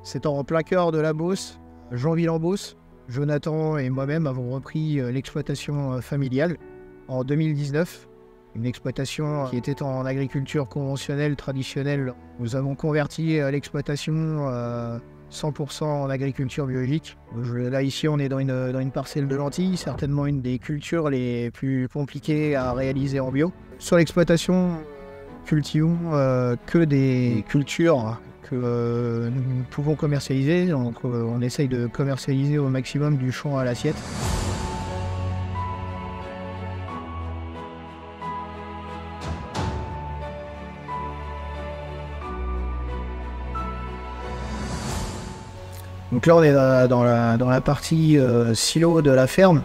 C'est en plein cœur de la Beauce, Jeanville-en-Beauce. Jonathan et moi-même avons repris l'exploitation familiale en 2019. Une exploitation qui était en agriculture conventionnelle, traditionnelle. Nous avons converti l'exploitation 100% en agriculture biologique. Là, ici, on est dans une parcelle de lentilles, certainement une des cultures les plus compliquées à réaliser en bio. Sur l'exploitation, cultivons que des cultures que nous pouvons commercialiser. Donc, on essaye de commercialiser au maximum du champ à l'assiette. Donc là, on est dans la partie silo de la ferme.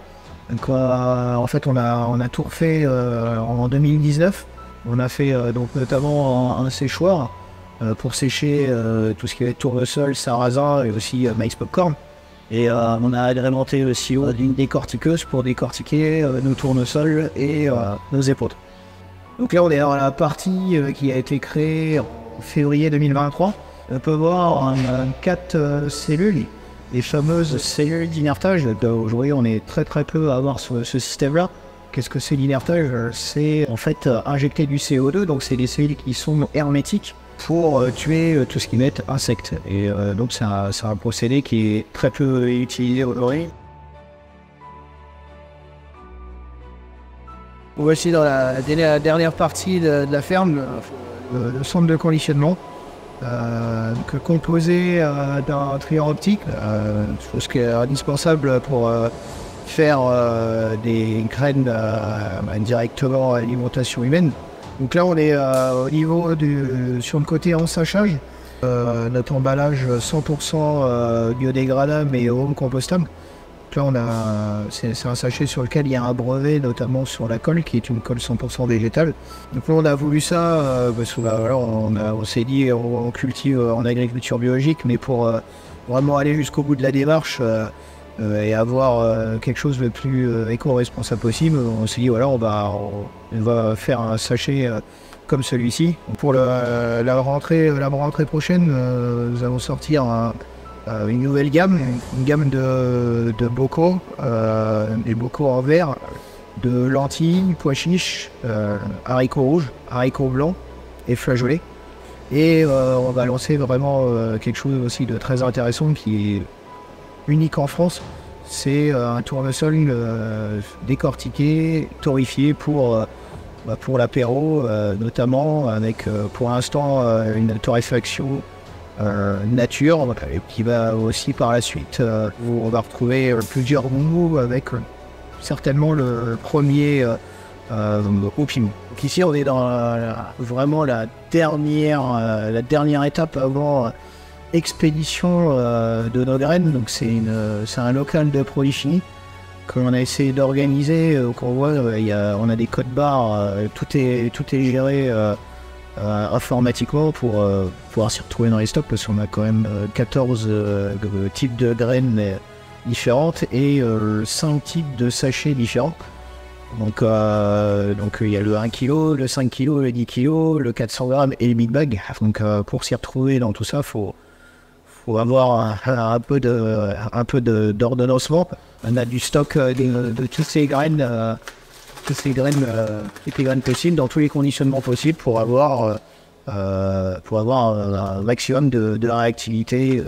Donc, en fait, on a tout refait en 2019. On a fait donc notamment un séchoir pour sécher tout ce qui est tournesol, sarrasin et aussi maïs popcorn. Et on a agrémenté le silo d'une décortiqueuse pour décortiquer nos tournesols et nos épaules. Donc là, on est dans la partie qui a été créée en février 2023. On peut voir 4 cellules, les fameuses cellules d'inertage. Aujourd'hui, on est très peu à avoir ce système-là. Qu'est-ce que c'est l'inertage? C'est en fait injecter du CO2, donc c'est des cellules qui sont hermétiques pour tuer tout ce qui va être insectes. Et donc c'est un procédé qui est très peu utilisé aujourd'hui. Voici dans la dernière partie de la ferme, le centre de conditionnement. Composé d'un trieur optique, chose qui est indispensable pour faire des graines directement à l'alimentation humaine. Donc là, on est au niveau sur le côté ensachage, notre emballage 100% biodégradable et home compostable. Donc là, c'est un sachet sur lequel il y a un brevet, notamment sur la colle, qui est une colle 100% végétale. Donc là, on a voulu ça parce que on s'est dit on cultive en agriculture biologique, mais pour vraiment aller jusqu'au bout de la démarche et avoir quelque chose le plus éco-responsable possible, on s'est dit voilà, on va faire un sachet comme celui-ci. Pour la rentrée prochaine, nous allons sortir une nouvelle gamme, une gamme de bocaux, des bocaux en verre, de lentilles, pois chiches, haricots rouges, haricots blancs et flageolets. Et on va lancer vraiment quelque chose aussi de très intéressant qui est unique en France. C'est un tournesol décortiqué, torréfié pour l'apéro, notamment avec pour l'instant une torréfaction nature, et qui va aussi par la suite où on va retrouver plusieurs goûts avec certainement le premier au piment. Donc ici on est dans vraiment la dernière étape avant expédition de nos graines. Donc c'est un local de produits finis que l'on a essayé d'organiser. Qu'on voit, on a des codes barres, tout est géré informatiquement pour pouvoir s'y retrouver dans les stocks, parce qu'on a quand même 14 types de graines différentes et 5 types de sachets différents. Donc il y a le 1 kg, le 5 kg, le 10 kg, le 400 grammes et le big bag. Donc pour s'y retrouver dans tout ça, faut avoir un peu d'ordonnancement. On a du stock de toutes ces graines. Toutes les graines possibles, dans tous les conditionnements possibles pour avoir un maximum de réactivité.